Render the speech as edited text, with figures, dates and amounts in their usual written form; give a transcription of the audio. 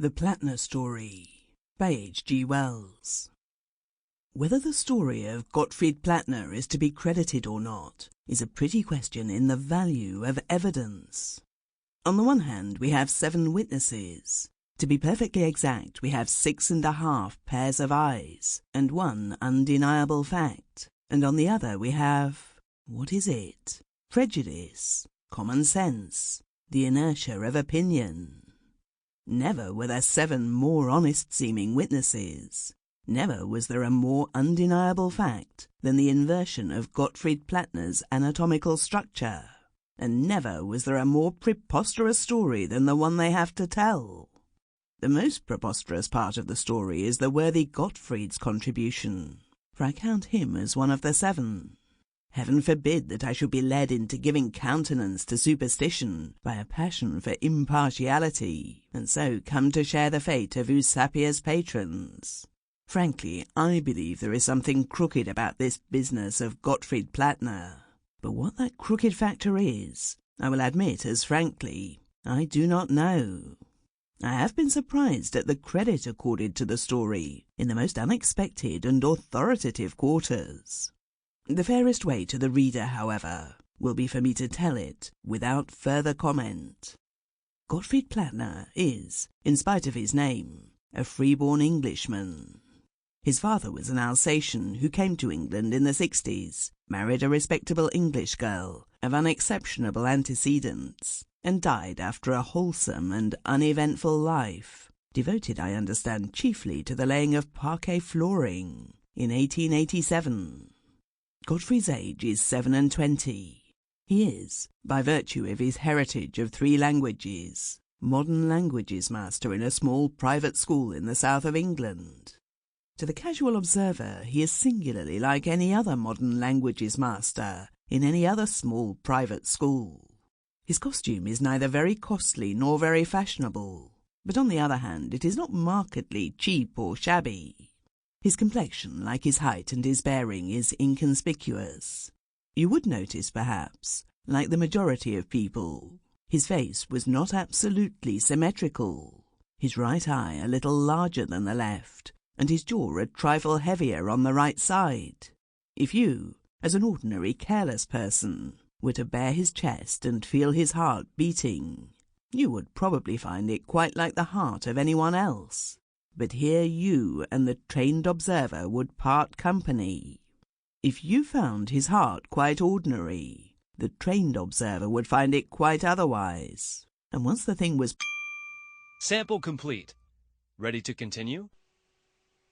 The Plattner Story by H.G. Wells. Whether the story of Gottfried Plattner is to be credited or not is a pretty question in the value of evidence. On the one hand, we have 7 witnesses. To be perfectly exact, we have 6.5 pairs of eyes and 1 undeniable fact. And on the other we have, what is it? Prejudice, common sense, the inertia of opinion. Never were there 7 more honest-seeming witnesses. Never was there a more undeniable fact than the inversion of Gottfried Plattner's anatomical structure. And never was there a more preposterous story than the one they have to tell. The most preposterous part of the story is the worthy Gottfried's contribution, for I count him as one of the 7. Heaven forbid that I should be led into giving countenance to superstition by a passion for impartiality, and so come to share the fate of Usapier's patrons. Frankly, I believe there is something crooked about this business of Gottfried Plattner. But what that crooked factor is, I will admit as frankly, I do not know. I have been surprised at the credit accorded to the story in the most unexpected and authoritative quarters. The fairest way to the reader, however, will be for me to tell it without further comment. Gottfried Plattner is, in spite of his name, a freeborn Englishman. His father was an Alsatian who came to England in the 60s, married a respectable English girl of unexceptionable antecedents, and died after a wholesome and uneventful life, devoted, I understand, chiefly to the laying of parquet flooring in 1887. Gottfried's age is 27. He is, by virtue of his heritage of 3 languages, modern languages master in a small private school in the south of England. To the casual observer, he is singularly like any other modern languages master in any other small private school. His costume is neither very costly nor very fashionable, but on the other hand it is not markedly cheap or shabby. His complexion, like his height and his bearing, is inconspicuous. You would notice, perhaps, like the majority of people, his face was not absolutely symmetrical, his right eye a little larger than the left, and his jaw a trifle heavier on the right side. If you, as an ordinary careless person, were to bare his chest and feel his heart beating, you would probably find it quite like the heart of anyone else. But here you and the trained observer would part company. If you found his heart quite ordinary, the trained observer would find it quite otherwise. And once the thing was... Sample complete. Ready to continue?